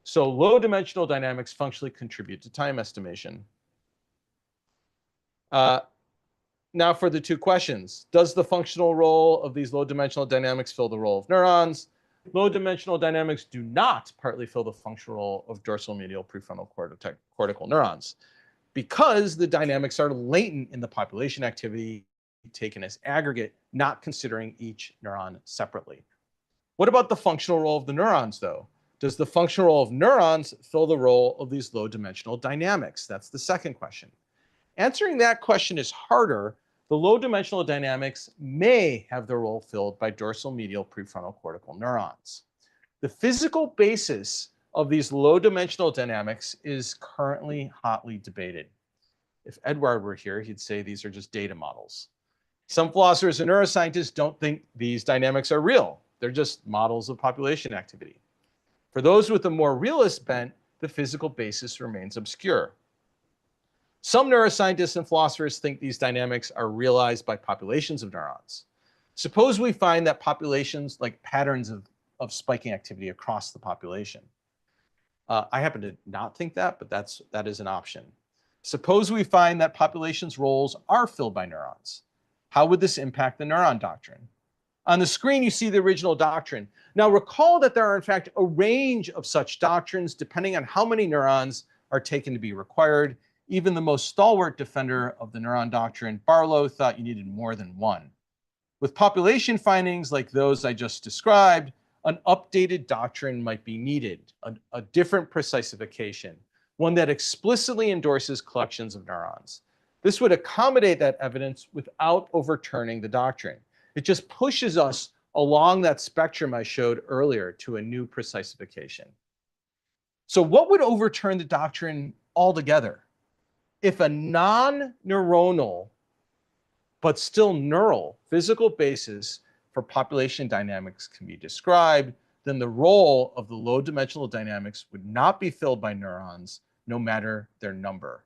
So low-dimensional dynamics functionally contribute to time estimation. Now for the 2 questions. Does the functional role of these low-dimensional dynamics fill the role of neurons? Low-dimensional dynamics do not partly fill the functional role of dorsal medial prefrontal cortical neurons because the dynamics are latent in the population activity taken as aggregate, not considering each neuron separately. What about the functional role of the neurons, though? Does the functional role of neurons fill the role of these low-dimensional dynamics? That's the second question. Answering that question is harder. The low-dimensional dynamics may have their role filled by dorsal medial prefrontal cortical neurons. The physical basis of these low-dimensional dynamics is currently hotly debated. If Edward were here, he'd say these are just data models. Some philosophers and neuroscientists don't think these dynamics are real. They're just models of population activity. For those with a more realist bent, the physical basis remains obscure. Some neuroscientists and philosophers think these dynamics are realized by populations of neurons. Suppose we find that populations like patterns of spiking activity across the population. I happen to not think that, but that is an option. Suppose we find that populations' roles are filled by neurons. How would this impact the neuron doctrine? On the screen, you see the original doctrine. Now recall that there are in fact a range of such doctrines depending on how many neurons are taken to be required. Even the most stalwart defender of the neuron doctrine, Barlow, thought you needed more than one. With population findings like those I just described, an updated doctrine might be needed, a different precisification, one that explicitly endorses collections of neurons. This would accommodate that evidence without overturning the doctrine. It just pushes us along that spectrum I showed earlier to a new precisification. So what would overturn the doctrine altogether? If a non-neuronal, but still neural physical basis for population dynamics can be described, then the role of the low-dimensional dynamics would not be filled by neurons, no matter their number.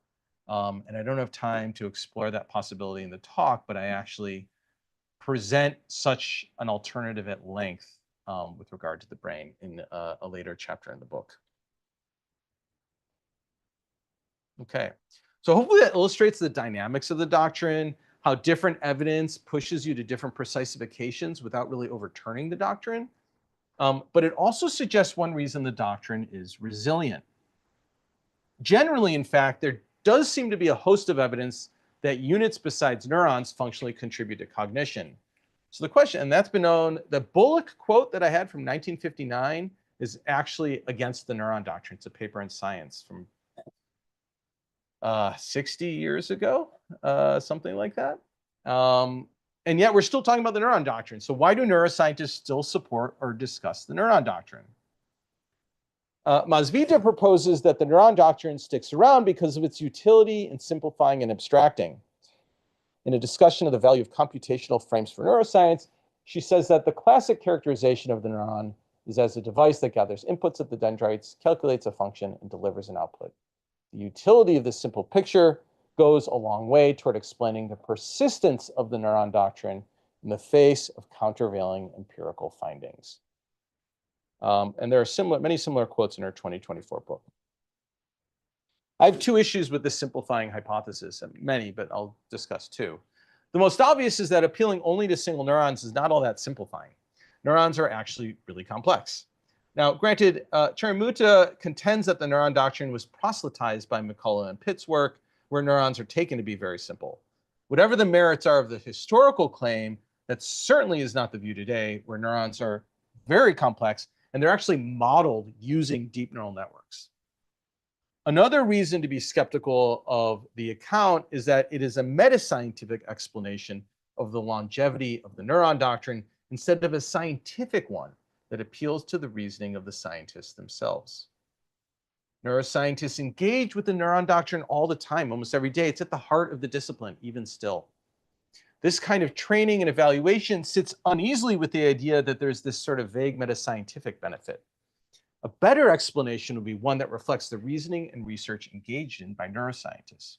And I don't have time to explore that possibility in the talk, but I actually present such an alternative at length with regard to the brain in a later chapter in the book. Okay, so hopefully that illustrates the dynamics of the doctrine, how different evidence pushes you to different precisifications without really overturning the doctrine. But it also suggests one reason the doctrine is resilient. Generally, in fact, there does seem to be a host of evidence that units besides neurons functionally contribute to cognition. So the question, and that's been known, the Bullock quote that I had from 1959 is actually against the Neuron Doctrine. It's a paper in Science from 60 years ago, something like that. And yet we're still talking about the Neuron Doctrine. So why do neuroscientists still support or discuss the Neuron Doctrine? Masvita proposes that the Neuron Doctrine sticks around because of its utility in simplifying and abstracting. In a discussion of the value of computational frames for neuroscience, she says that the classic characterization of the neuron is as a device that gathers inputs at the dendrites, calculates a function, and delivers an output. The utility of this simple picture goes a long way toward explaining the persistence of the Neuron Doctrine in the face of countervailing empirical findings. And there are many similar quotes in her 2024 book. I have two issues with this simplifying hypothesis, many, but I'll discuss two. The most obvious is that appealing only to single neurons is not all that simplifying. Neurons are actually really complex. Now, granted, Chiramutta contends that the Neuron Doctrine was proselytized by McCullough and Pitt's work, where neurons are taken to be very simple. Whatever the merits are of the historical claim, that certainly is not the view today, where neurons are very complex, and they're actually modeled using deep neural networks. Another reason to be skeptical of the account is that it is a metascientific explanation of the longevity of the Neuron Doctrine instead of a scientific one that appeals to the reasoning of the scientists themselves. Neuroscientists engage with the Neuron Doctrine all the time, almost every day. It's at the heart of the discipline, even still. This kind of training and evaluation sits uneasily with the idea that there's this sort of vague metascientific benefit. A better explanation would be one that reflects the reasoning and research engaged in by neuroscientists.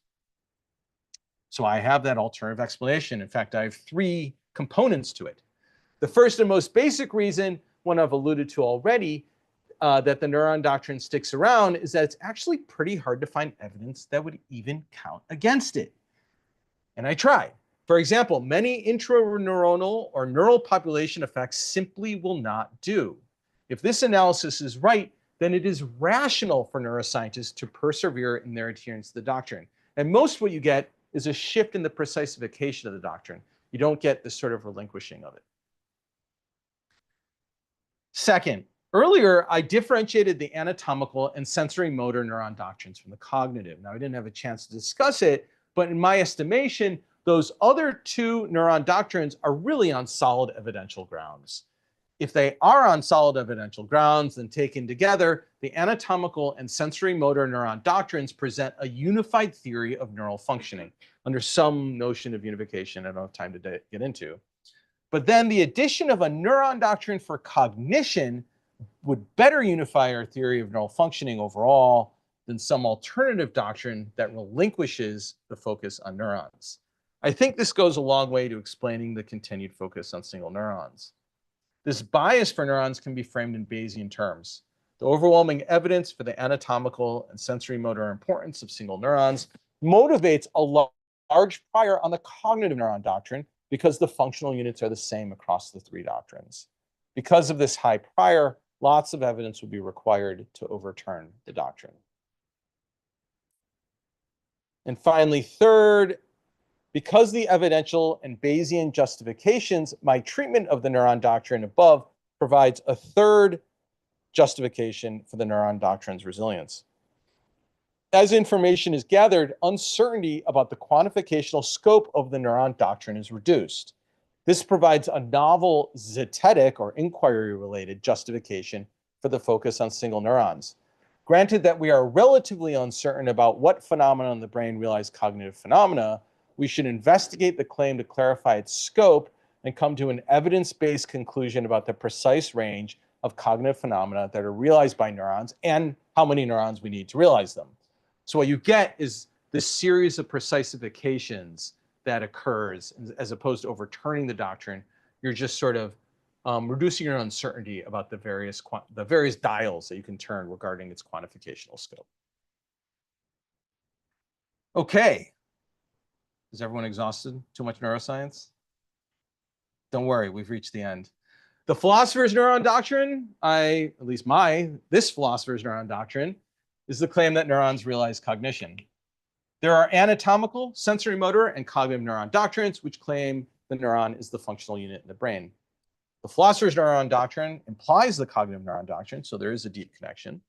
So I have that alternative explanation. In fact, I have three components to it. The first and most basic reason, one I've alluded to already, that the Neuron Doctrine sticks around is that it's actually pretty hard to find evidence that would even count against it. And I tried. For example, many intraneuronal or neural population effects simply will not do. If this analysis is right, then it is rational for neuroscientists to persevere in their adherence to the doctrine. And most what you get is a shift in the precisification of the doctrine. You don't get this sort of relinquishing of it. Second, earlier I differentiated the anatomical and sensory motor neuron doctrines from the cognitive. Now I didn't have a chance to discuss it, but in my estimation, those other two neuron doctrines are really on solid evidential grounds. If they are on solid evidential grounds, then taken together, the anatomical and sensory motor neuron doctrines present a unified theory of neural functioning under some notion of unification I don't have time to get into. But then the addition of a neuron doctrine for cognition would better unify our theory of neural functioning overall than some alternative doctrine that relinquishes the focus on neurons. I think this goes a long way to explaining the continued focus on single neurons. This bias for neurons can be framed in Bayesian terms. The overwhelming evidence for the anatomical and sensory motor importance of single neurons motivates a large prior on the cognitive neuron doctrine because the functional units are the same across the three doctrines. Because of this high prior, lots of evidence would be required to overturn the doctrine. And finally, third, because the evidential and Bayesian justifications, my treatment of the Neuron Doctrine above provides a third justification for the Neuron Doctrine's resilience. As information is gathered, uncertainty about the quantificational scope of the Neuron Doctrine is reduced. This provides a novel zetetic or inquiry-related justification for the focus on single neurons. Granted that we are relatively uncertain about what phenomena in the brain realize cognitive phenomena, we should investigate the claim to clarify its scope and come to an evidence-based conclusion about the precise range of cognitive phenomena that are realized by neurons and how many neurons we need to realize them. So what you get is this series of precisifications that occurs as opposed to overturning the doctrine. You're just sort of reducing your uncertainty about the various dials that you can turn regarding its quantificational scope. Okay. Is everyone exhausted? Too much neuroscience? Don't worry, we've reached the end. The philosopher's neuron doctrine, this philosopher's neuron doctrine is the claim that neurons realize cognition. There are anatomical, sensory motor, and cognitive neuron doctrines, which claim the neuron is the functional unit in the brain. The philosopher's neuron doctrine implies the cognitive neuron doctrine, so there is a deep connection.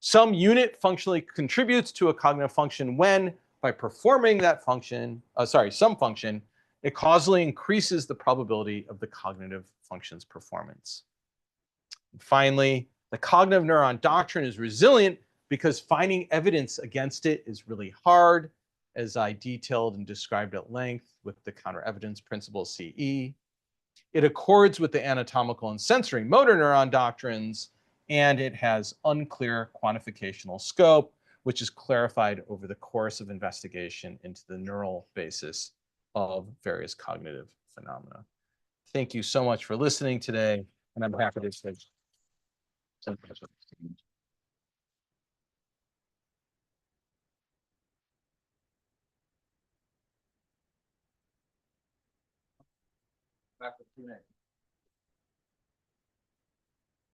Some unit functionally contributes to a cognitive function when, by performing that function, some function, it causally increases the probability of the cognitive function's performance. And finally, the cognitive neuron doctrine is resilient because finding evidence against it is really hard, as I detailed and described at length with the counter-evidence principle CE. It accords with the anatomical and sensory motor neuron doctrines, and it has unclear quantificational scope, which is clarified over the course of investigation into the neural basis of various cognitive phenomena. Thank you so much for listening today, and I'm happy to take some questions. Back with Q&A.